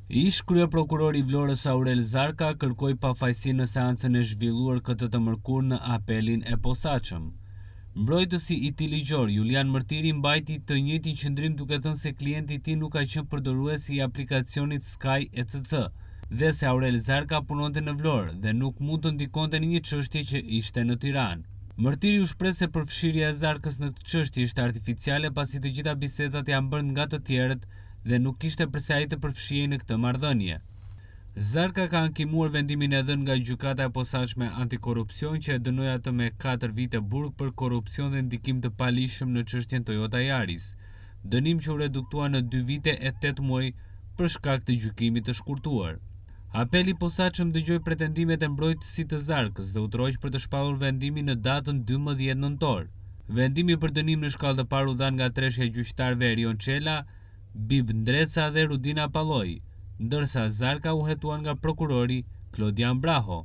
Ish kryeprokurori i Vlorës Aurel Zarka kërkoi pafajësi në seancën e zhvilluar këtë të mërkurë në apelin e posaçëm. Mbrojtësi i tij ligjor Julian Mërtiri mbajti të njëjtin qëndrim duke thënë se klienti i tij nuk ka qenë përdorues i aplikacionit Sky ECC dhe se Aurel Zarka punonte në Vlorë dhe nuk mund të ndikonte në një çështje që ishte në Tiranë. Mërtiri u shpreh se përfshirja e Zarkës në këtë çështje ishte artificiale pasi të gjitha bisedat janë bërë nga të tjerët dhe nuk kishte pse ai të përfshihej në këtë marrëdhënie. Zarka ka ankimuar vendimin e dhënë nga gjykata e posaçme antikorrupsion që e dënoi atë me 4 vite burg për korrupsion dhe ndikim të palishëm në çështjen Toyota Yaris, dënim që u reduktua në 2 vite e 8 muaj për shkak të gjykimit të shkurtuar. Apeli i posaçëm dëgjoi pretendimet e mbrojtësit të Zarkës dhe u troq për të shpallur vendimin në datën 12 nëntor. Vendimi për dënim në shkallë të parë u dhan nga treshja e gjyqtarëve Erion Çela, Bib Ndreca dhe Rudina Palloj, ndërsa Zarka u hetuan nga prokurori Klodian Braho.